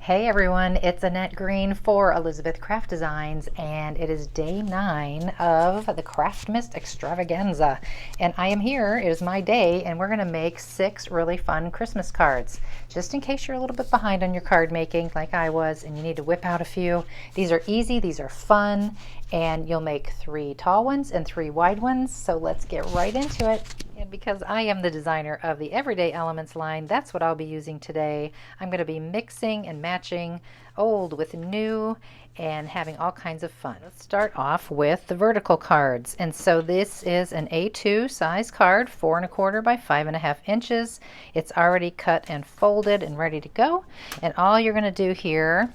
Hey everyone, it's Annette Green for Elizabeth Craft Designs, and it is day 9 of the Craftsmas extravaganza. And I am here, it is my day, and we're going to make 6 really fun Christmas cards. Just in case you're a little bit behind on your card making, like I was, and you need to whip out a few. These are easy, these are fun, and you'll make 3 tall ones and 3 wide ones. So let's get right into it. And because I am the designer of the Everyday Elements line, that's what I'll be using today. I'm going to be mixing and matching old with new and having all kinds of fun. Let's start off with the vertical cards. And so this is an A2 size card, 4¼ by 5½ inches. It's already cut and folded and ready to go. And all you're going to do here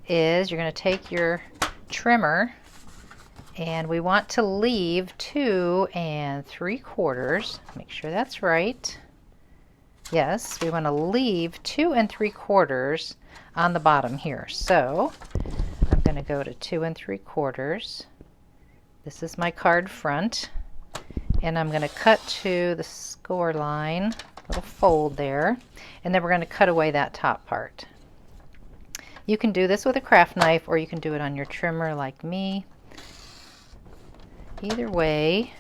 is you're going to take your trimmer, and we want to leave 2 3/4. Make sure that's right. Yes, we want to leave 2 3/4 on the bottom here. So I'm going to go to 2 3/4. This is my card front, and I'm going to cut to the score line, little fold there, and then we're going to cut away that top part. You can do this with a craft knife, or you can do it on your trimmer like me. Either way,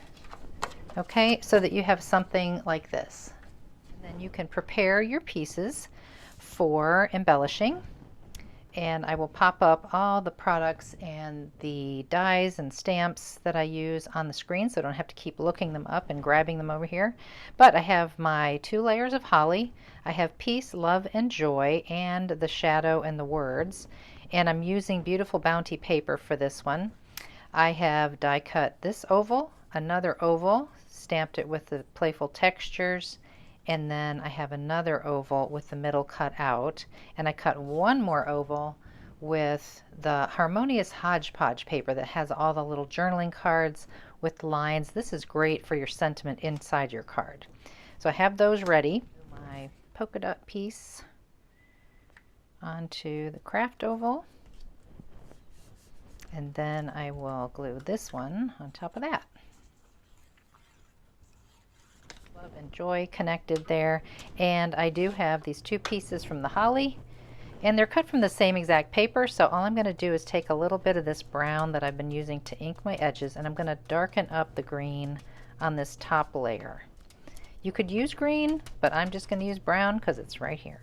okay, so that you have something like this. And then you can prepare your pieces for embellishing, and I will pop up all the products and the dies and stamps that I use on the screen, so I don't have to keep looking them up and grabbing them over here. But I have my 2 layers of holly, I have peace, love, and joy, and the shadow and the words, and I'm using beautiful bounty paper for this one. I have die cut this oval, another oval, stamped it with the playful textures, and then I have another oval with the middle cut out, and I cut one more oval with the harmonious hodgepodge paper that has all the little journaling cards with lines. This is great for your sentiment inside your card. So I have those ready. My polka dot piece onto the craft oval. And then I will glue this one on top of that. Love and joy connected there. And I do have these 2 pieces from the holly, and they're cut from the same exact paper. So all I'm going to do is take a little bit of this brown that I've been using to ink my edges, and I'm going to darken up the green on this top layer. You could use green, but I'm just going to use brown because it's right here.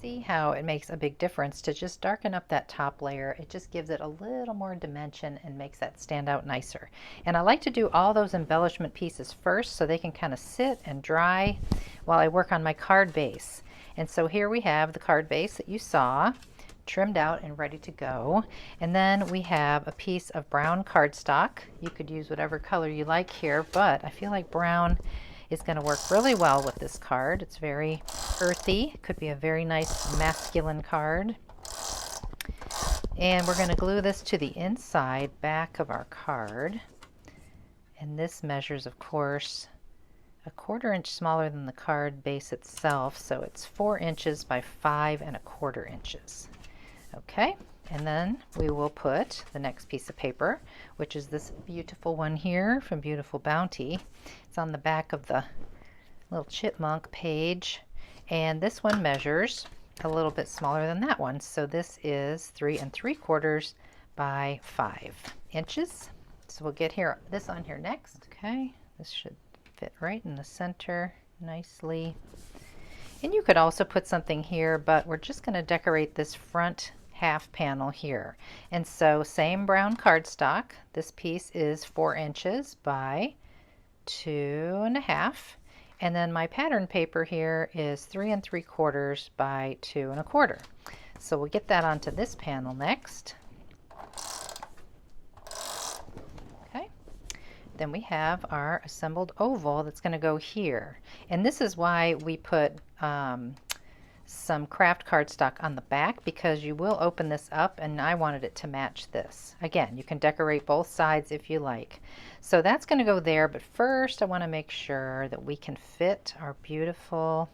See how it makes a big difference to just darken up that top layer. It just gives it a little more dimension and makes that stand out nicer. And I like to do all those embellishment pieces first so they can kind of sit and dry while I work on my card base. And so here we have the card base that you saw, trimmed out and ready to go. And then we have a piece of brown cardstock. You could use whatever color you like here, but I feel like brown is going to work really well with this card. It's very earthy. It could be a very nice masculine card. And we're going to glue this to the inside back of our card. And this measures, of course, 1/4 inch smaller than the card base itself. So it's 4 inches by 5¼ inches. Okay. And then we will put the next piece of paper, which is this beautiful one here from Beautiful Bounty. It's on the back of the little chipmunk page, and this one measures a little bit smaller than that one. So this is 3 3/4 by 5 inches. So we'll get this on here next. Okay, this should fit right in the center nicely. And you could also put something here, but we're just going to decorate this front half panel here. And so same brown cardstock. This piece is 4 inches by 2½ and then my pattern paper here is 3 3/4 by 2 1/4. So we'll get that onto this panel next. Okay, then we have our assembled oval that's going to go here, and this is why we put some craft cardstock on the back, because you will open this up, and I wanted it to match this. Again, you can decorate both sides if you like. So that's going to go there, but first I want to make sure that we can fit our beautiful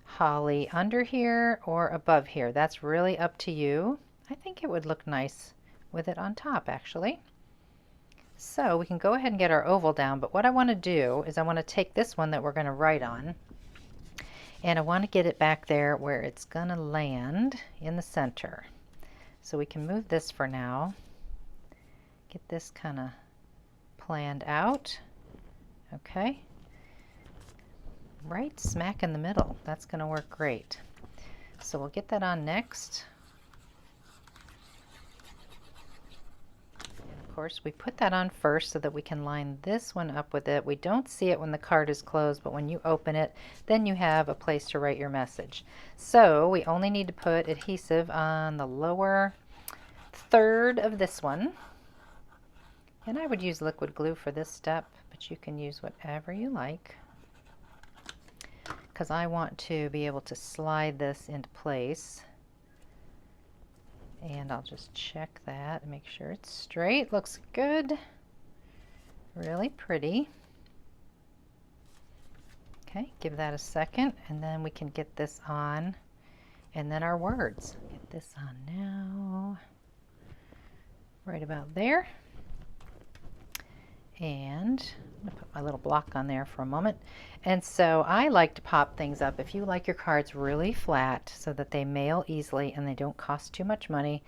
holly under here or above here. That's really up to you. I think it would look nice with it on top, actually. So we can go ahead and get our oval down, but what I want to do is I want to take this one that we're going to write on, And I want to get it back there where it's gonna land in the center. So we can move this for now. Get this kind of planned out. Okay. Right smack in the middle. That's gonna work great. So we'll get that on next. And of course, we put that on first so that we can line this one up with it. We don't see it when the card is closed, but when you open it, then you have a place to write your message. So we only need to put adhesive on the lower third of this one. And I would use liquid glue for this step, but you can use whatever you like, because I want to be able to slide this into place. And I'll just check that and make sure it's straight. Looks good. Really pretty. Okay, give that a second, and then we can get this on, and then our words. Get this on now. Right about there. And I'm going to put my little block on there for a moment. And so I like to pop things up. If you like your cards really flat so that they mail easily and they don't cost too much money,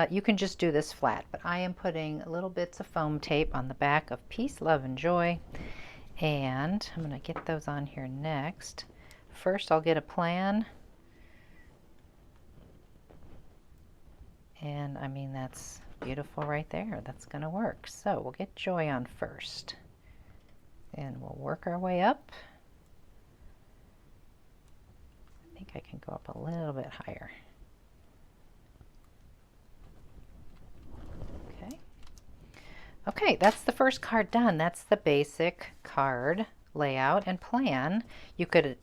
you can just do this flat. But I am putting little bits of foam tape on the back of Peace, Love, and Joy. And I'm going to get those on here next. First, I'll get a plan. And I mean, that's beautiful right there. That's going to work. So we'll get Joy on first. And we'll work our way up. I think I can go up a little bit higher. Okay. Okay, that's the first card done. That's the basic card layout and plan. You could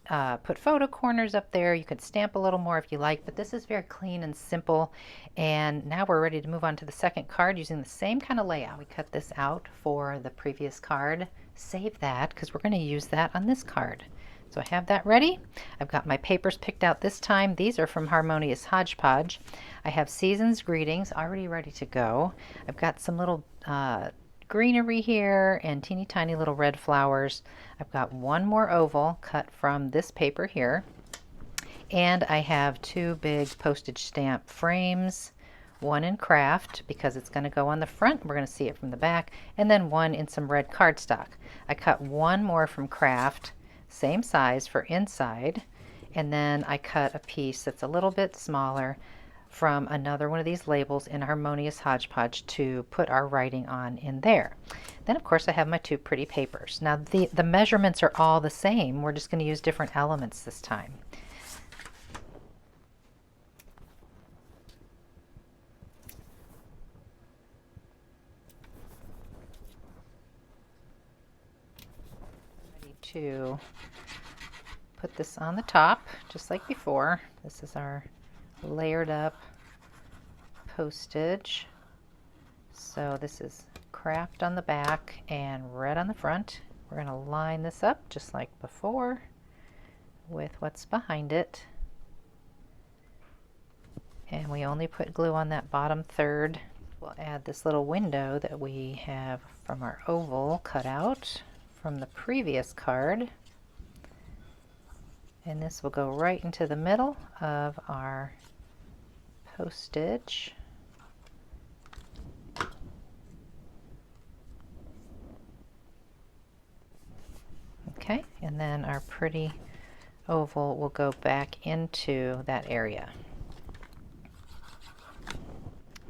put photo corners up there. You could stamp a little more if you like, but this is very clean and simple. And now we're ready to move on to the second card using the same kind of layout. We cut this out for the previous card. Save that because we're going to use that on this card. So I have that ready. I've got my papers picked out this time. These are from Harmonious Hodgepodge. I have Season's Greetings already ready to go. I've got some little greenery here and teeny tiny little red flowers. I've got one more oval cut from this paper here. And I have two big postage stamp frames. One in craft because it's going to go on the front. We're going to see it from the back. And then one in some red cardstock. I cut one more from craft, same size for inside. And then I cut a piece that's a little bit smaller from another one of these labels in Harmonious Hodgepodge to put our writing on in there. Then of course I have my two pretty papers. Now the measurements are all the same. We're just going to use different elements this time. Ready to put this on the top just like before. This is our layered up postage. So this is craft on the back and red on the front. We're going to line this up just like before with what's behind it. And we only put glue on that bottom third. We'll add this little window that we have from our oval cut out from the previous card. And this will go right into the middle of our postage. Okay, and then our pretty oval will go back into that area.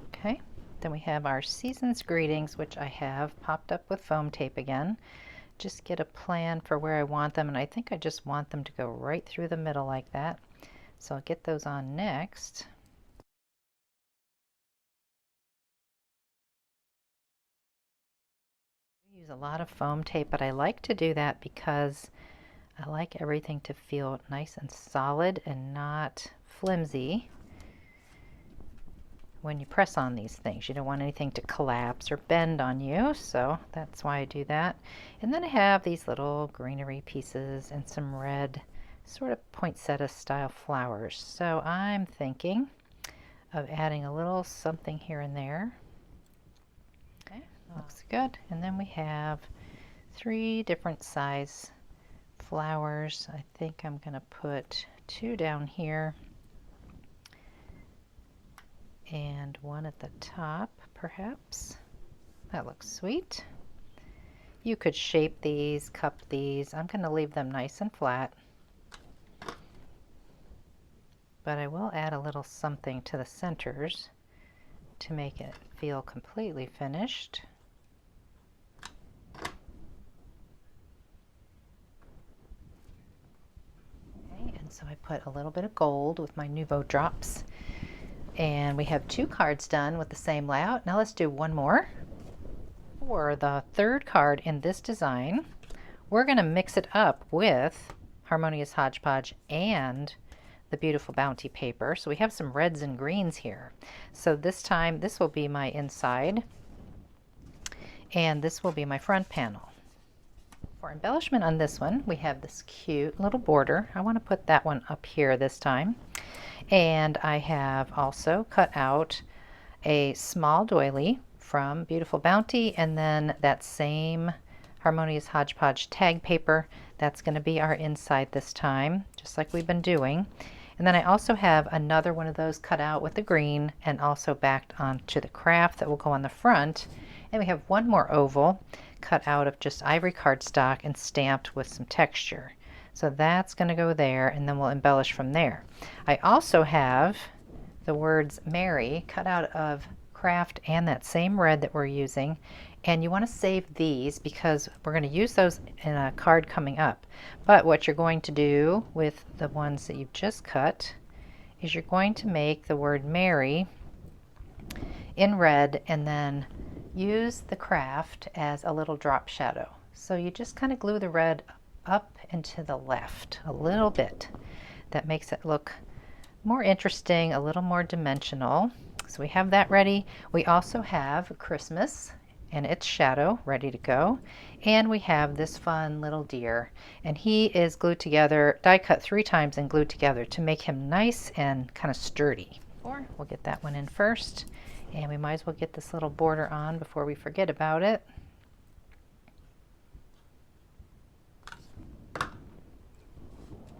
Okay, then we have our Season's Greetings, which I have popped up with foam tape again. Just get a plan for where I want them, and I think I just want them to go right through the middle like that. So I'll get those on next. I use a lot of foam tape, but I like to do that because I like everything to feel nice and solid and not flimsy when you press on these things. You don't want anything to collapse or bend on you, so that's why I do that. And then I have these little greenery pieces and some red sort of poinsettia style flowers. So I'm thinking of adding a little something here and there. Okay, looks good. And then we have 3 different size flowers. I think I'm going to put 2 down here and 1 at the top, perhaps. That looks sweet. You could shape these, cup these. I'm going to leave them nice and flat. But I will add a little something to the centers to make it feel completely finished. Okay, and so I put a little bit of gold with my Nuvo drops. And we have 2 cards done with the same layout. Now let's do 1 more. For the 3rd card in this design, we're going to mix it up with Harmonious Hodgepodge and the Beautiful Bounty paper. So we have some reds and greens here. So this time this will be my inside and this will be my front panel. For embellishment on this one, we have this cute little border. I want to put that one up here this time. And I have also cut out a small doily from Beautiful Bounty, and then that same Harmonious Hodgepodge tag paper. That's going to be our inside this time, just like we've been doing. And then I also have another one of those cut out with the green and also backed onto the craft that will go on the front. And we have 1 more oval cut out of just ivory cardstock and stamped with some texture. So that's going to go there, and then we'll embellish from there. I also have the words Merry cut out of craft and that same red that we're using, and you want to save these because we're going to use those in a card coming up. But what you're going to do with the ones that you've just cut is you're going to make the word Merry in red and then use the craft as a little drop shadow. So you just kind of glue the red up and to the left a little bit. That makes it look more interesting, a little more dimensional. So we have that ready. We also have Christmas and its shadow ready to go. And we have this fun little deer. And he is glued together, die cut 3 times and glued together to make him nice and kind of sturdy. Or we'll get that one in first. And we might as well get this little border on before we forget about it.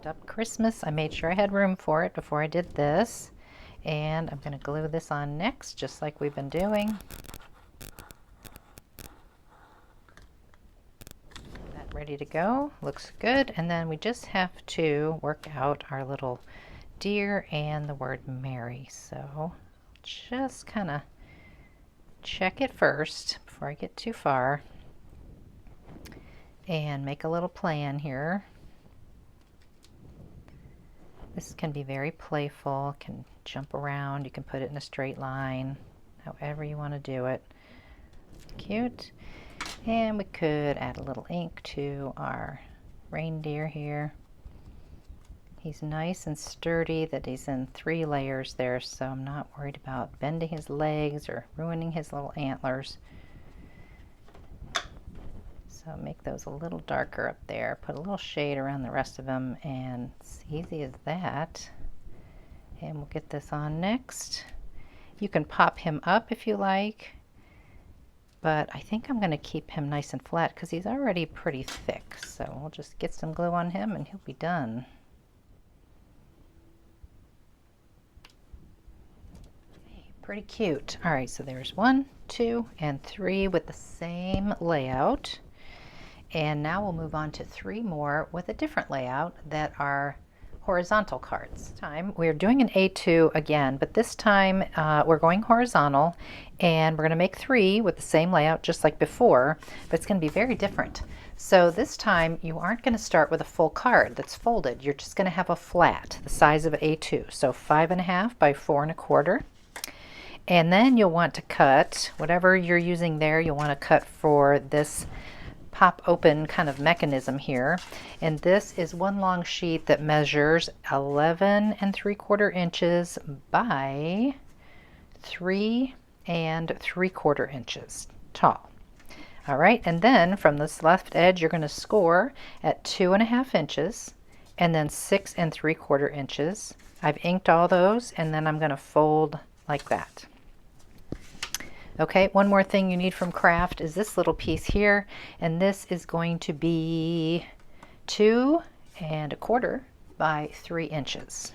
Up Christmas. I made sure I had room for it before I did this. And I'm going to glue this on next, just like we've been doing. That ready to go. Looks good. And then we just have to work out our little deer and the word Merry. So just kind of check it first before I get too far. And make a little plan here. This can be very playful, can jump around, you can put it in a straight line, however you want to do it. Cute. And we could add a little ink to our reindeer here. He's nice and sturdy that he's in 3 layers there, so I'm not worried about bending his legs or ruining his little antlers. So make those a little darker up there, put a little shade around the rest of them, and it's easy as that. And we'll get this on next. You can pop him up if you like, but I think I'm going to keep him nice and flat because he's already pretty thick. So we'll just get some glue on him and he'll be done. Pretty cute. All right, so there's 1, 2, and 3 with the same layout. And now we'll move on to 3 more with a different layout that are horizontal cards. This time we're doing an A2 again, but this time we're going horizontal, and we're going to make 3 with the same layout just like before, but it's going to be very different. So this time you aren't going to start with a full card that's folded. You're just going to have a flat, the size of an A2, so 5.5 by 4 1/4. And then you'll want to cut whatever you're using there. You'll want to cut for this pop open kind of mechanism here, and this is 1 long sheet that measures 11 3/4 inches by 3 3/4 inches tall. All right, and then from this left edge you're going to score at 2.5 inches and then 6 3/4 inches. I've inked all those, and then I'm going to fold like that. Okay, one more thing you need from craft is this little piece here, and this is going to be 2¼ by 3 inches.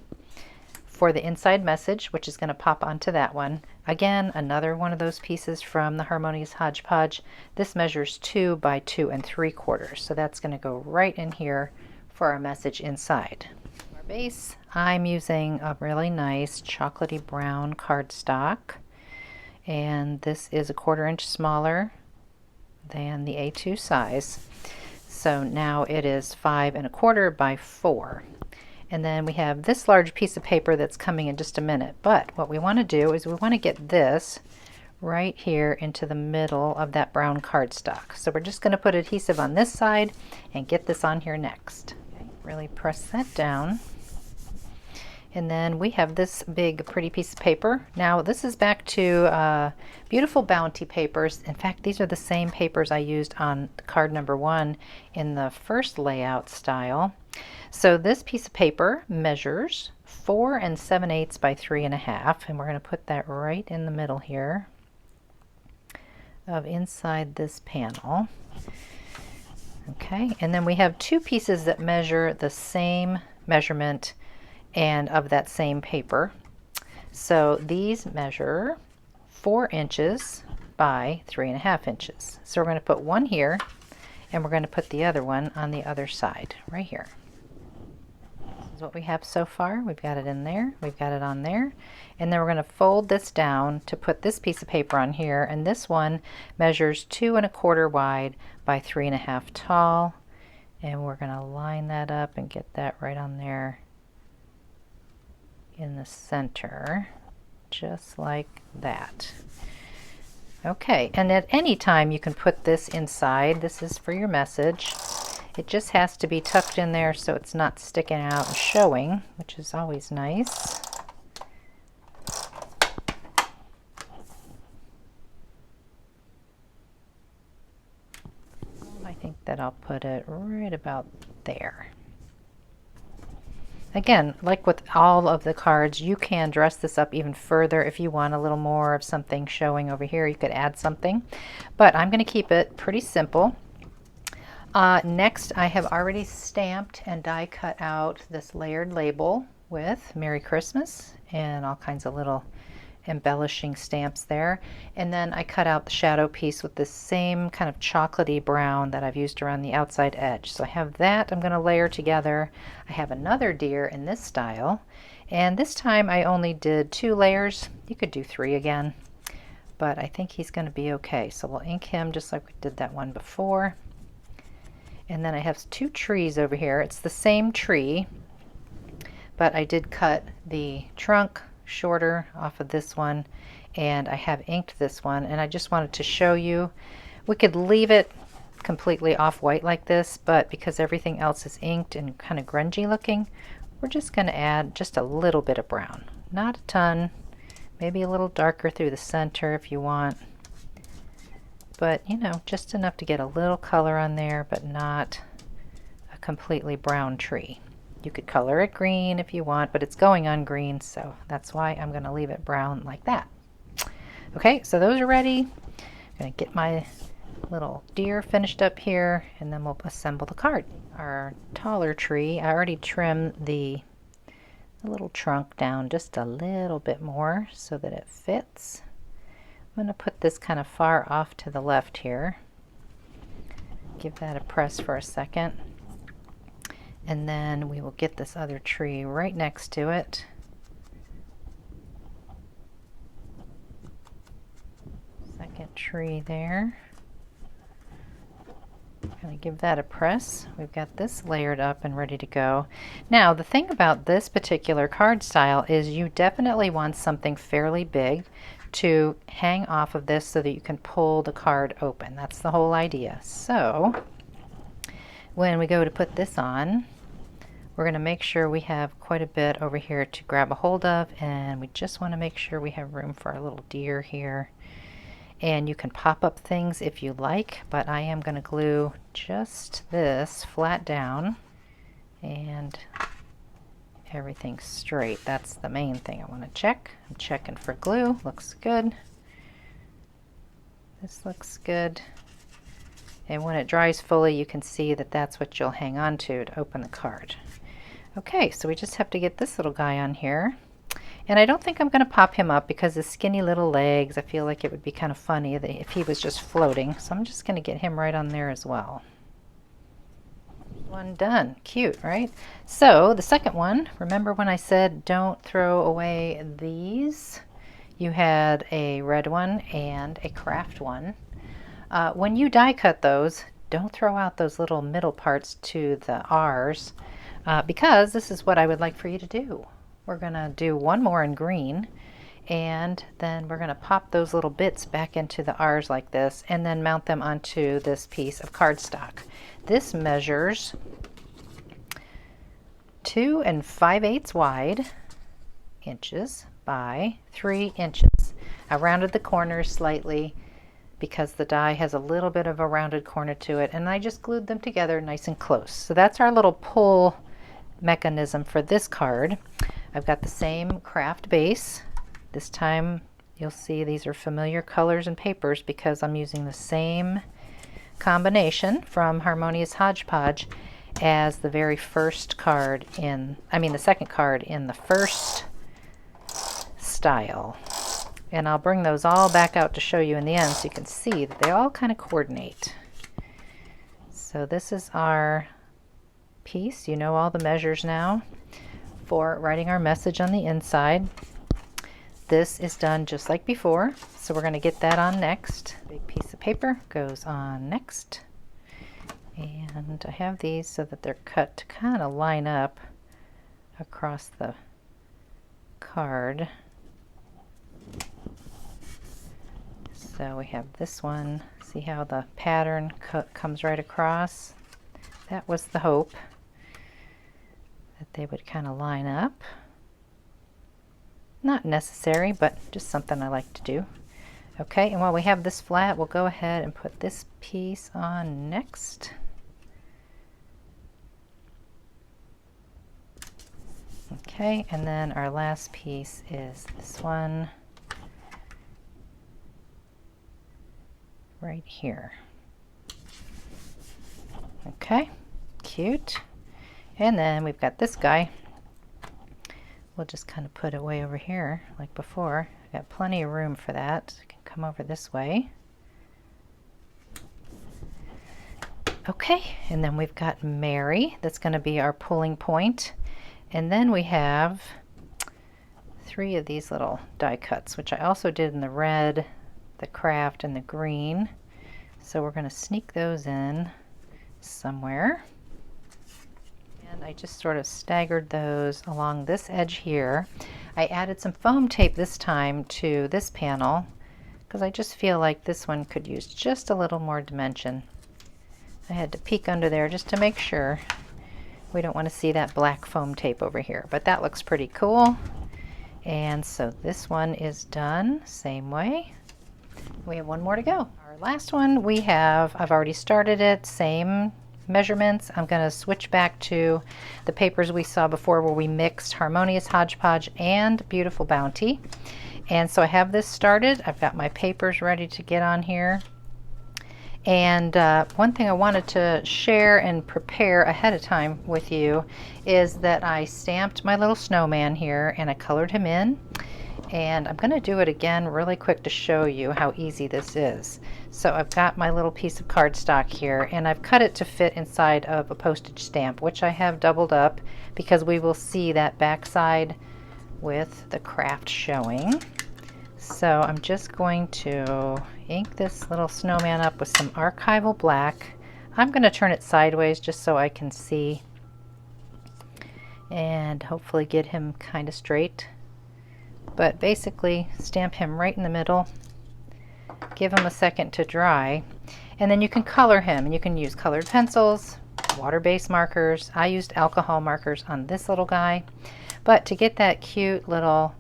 For the inside message, which is going to pop onto that one, again, another one of those pieces from the Harmonious Hodgepodge. This measures 2 by 2¾ so that's going to go right in here for our message inside. Our base, I'm using a really nice chocolatey brown cardstock, and this is 1/4 inch smaller than the A2 size. So now it is 5¼ by 4. And then we have this large piece of paper that's coming in just a minute. But what we want to do is we want to get this right here into the middle of that brown cardstock. So we're just going to put adhesive on this side and get this on here next. Okay, really press that down. And then we have this big pretty piece of paper. Now this is back to beautiful Bounty papers. In fact, these are the same papers I used on card number 1 in the first layout style. So this piece of paper measures 4 7/8 by 3½, and we're going to put that right in the middle here of inside this panel. Okay, and then we have 2 pieces that measure the same measurement and of that same paper. So these measure 4 inches by 3½ inches. So we're going to put one here, and we're going to put the other one on the other side right here. This is what we have so far. We've got it in there, we've got it on there, and then we're going to fold this down to put this piece of paper on here, and this one measures 2¼ wide by 3½ tall, and we're going to line that up and get that right on there in the center, just like that. Okay, and at any time you can put this inside. This is for your message. It just has to be tucked in there so it's not sticking out and showing, which is always nice. I think that I'll put it right about there. Again, like with all of the cards, you can dress this up even further. If you want a little more of something showing over here, you could add something. But I'm going to keep it pretty simple. Next, I have already stamped and die cut out this layered label with Merry Christmas and all kinds of little embellishing stamps there. And then I cut out the shadow piece with the same kind of chocolatey brown that I've used around the outside edge. So I have that I'm going to layer together. I have another deer in this style, and this time I only did 2 layers. You could do 3 again, but I think he's going to be okay. So we'll ink him just like we did that one before. And then I have 2 trees over here. It's the same tree, but I did cut the trunk shorter off of this one, and I have inked this one, and I just wanted to show you. We could leave it completely off white like this, but because everything else is inked and kind of grungy looking, we're just going to add just a little bit of brown. Not a ton, maybe a little darker through the center if you want, but you know, just enough to get a little color on there, but not a completely brown tree. You could color it green if you want, but it's going on green, so that's why I'm going to leave it brown like that. Okay, so those are ready. I'm going to get my little deer finished up here, and then we'll assemble the card. Our taller tree, I already trimmed the little trunk down just a little bit more so that it fits. I'm going to put this kind of far off to the left here. Give that a press for a second. And then we will get this other tree right next to it. Second tree there. Going to give that a press. We've got this layered up and ready to go. Now, the thing about this particular card style is you definitely want something fairly big to hang off of this so that you can pull the card open. That's the whole idea. So, when we go to put this on, we're going to make sure we have quite a bit over here to grab a hold of, and we just want to make sure we have room for our little deer here. And you can pop up things if you like, but I am going to glue just this flat down and everything straight. That's the main thing I want to check. I'm checking for glue. Looks good. This looks good. And when it dries fully, you can see that that's what you'll hang on to open the card. Okay, so we just have to get this little guy on here. And I don't think I'm going to pop him up because his skinny little legs, I feel like it would be kind of funny if he was just floating. So I'm just going to get him right on there as well. One done. Cute, right? So the second one, remember when I said don't throw away these? You had a red one and a craft one. When you die cut those, don't throw out those little middle parts to the R's because this is what I would like for you to do. We're going to do one more in green, and then we're going to pop those little bits back into the R's like this and then mount them onto this piece of cardstock. This measures 2 5/8 wide inches by 3 inches. I rounded the corners slightly because the die has a little bit of a rounded corner to it, and I just glued them together nice and close. So that's our little pull mechanism for this card. I've got the same craft base. This time you'll see these are familiar colors and papers because I'm using the same combination from Harmonious Hodgepodge as the very first card in, the second card in the first style. And I'll bring those all back out to show you in the end so you can see that they all kind of coordinate. So this is our piece. You know all the measures now for writing our message on the inside. This is done just like before, so we're going to get that on next. Big piece of paper goes on next, and I have these so that they're cut to kind of line up across the card. So we have this one. See how the pattern comes right across? That was the hope, that they would kind of line up. Not necessary, but just something I like to do. Okay, and while we have this flat, we'll go ahead and put this piece on next. Okay, and then our last piece is this one right here. Okay, cute. And then we've got this guy. We'll just kind of put it way over here like before. I've got plenty of room for that. So I can come over this way. Okay, and then we've got Mary. That's going to be our pulling point. And then we have 3 of these little die cuts, which I also did in the red, the craft, and the green. So we're going to sneak those in somewhere. And I just sort of staggered those along this edge here. I added some foam tape this time to this panel because I just feel like this one could use just a little more dimension. I had to peek under there just to make sure. We don't want to see that black foam tape over here, but that looks pretty cool. And so this one is done same way. We have one more to go. Our last one I've already started it, same measurements. I'm going to switch back to the papers we saw before where we mixed Harmonious Hodgepodge and Beautiful Bounty. And so I have this started. I've got my papers ready to get on here. And one thing I wanted to share and prepare ahead of time with you is that I stamped my little snowman here and I colored him in. And I'm going to do it again really quick to show you how easy this is. So I've got my little piece of cardstock here and I've cut it to fit inside of a postage stamp, which I have doubled up because we will see that backside with the craft showing. So I'm just going to ink this little snowman up with some archival black. I'm going to turn it sideways just so I can see and hopefully get him kind of straight. But basically stamp him right in the middle, give him a second to dry, and then you can color him, and you can use colored pencils, water-based markers. I used alcohol markers on this little guy, but to get that cute little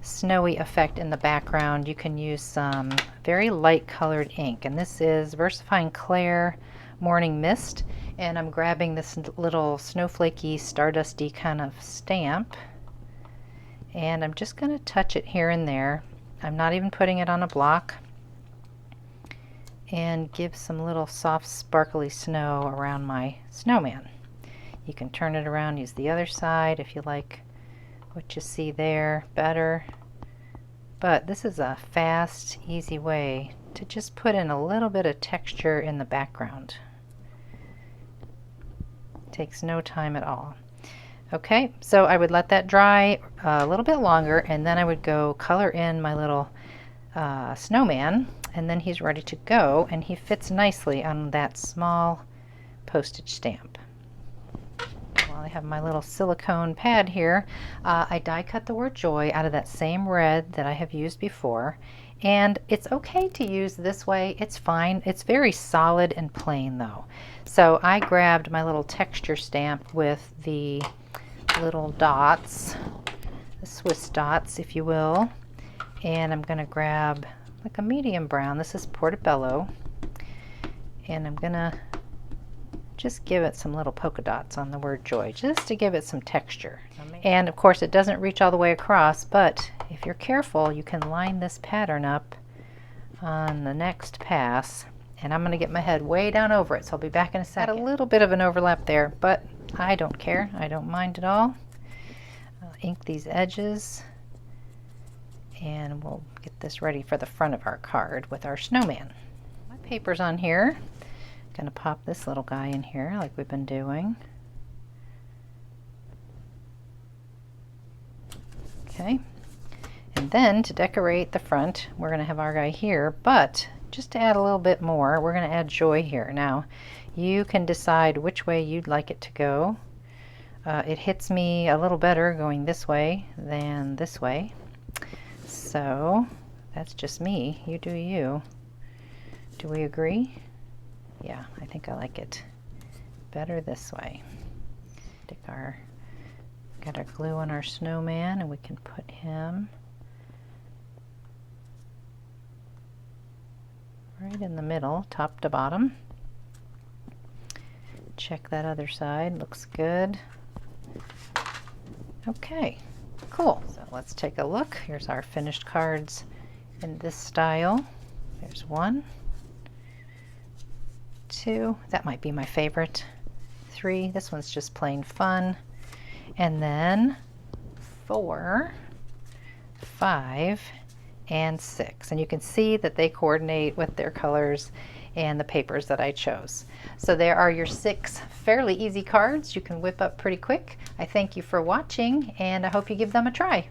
snowy effect in the background, you can use some very light colored ink, and this is VersaFine Clair Morning Mist, and I'm grabbing this little snowflakey, stardusty kind of stamp, and I'm just going to touch it here and there. I'm not even putting it on a block, and give some little soft sparkly snow around my snowman. You can turn it around, use the other side if you like what you see there better. But this is a fast, easy way to just put in a little bit of texture in the background. Takes no time at all. Okay, so I would let that dry a little bit longer, and then I would go color in my little snowman, and then he's ready to go, and he fits nicely on that small postage stamp. While I have my little silicone pad here, I die cut the word joy out of that same red that I have used before, and it's okay to use this way. It's fine. It's very solid and plain though. So I grabbed my little texture stamp with the little dots, the Swiss dots if you will, and I'm going to grab like a medium brown. This is Portobello, and I'm going to just give it some little polka dots on the word joy, just to give it some texture. And of course it doesn't reach all the way across, but if you're careful you can line this pattern up on the next pass. And I'm going to get my head way down over it, so I'll be back in a second. Got a little bit of an overlap there, but I don't care. I don't mind at all. I'll ink these edges, and we'll get this ready for the front of our card with our snowman. My paper's on here. Gonna pop this little guy in here like we've been doing. Okay, and then to decorate the front, we're gonna have our guy here, but just to add a little bit more, we're gonna add joy here. Now, you can decide which way you'd like it to go. It hits me a little better going this way than this way. So that's just me. You do you. Do we agree? Yeah, I think I like it better this way. Got our glue on our snowman, and we can put him right in the middle, top to bottom. Check that other side, looks good. Okay, cool. So let's take a look. Here's our finished cards in this style. There's 1, 2, that might be my favorite. 3, this one's just plain fun. And then 4, 5, and 6. And you can see that they coordinate with their colors and the papers that I chose. So there are your 6 fairly easy cards you can whip up pretty quick. I thank you for watching, and I hope you give them a try.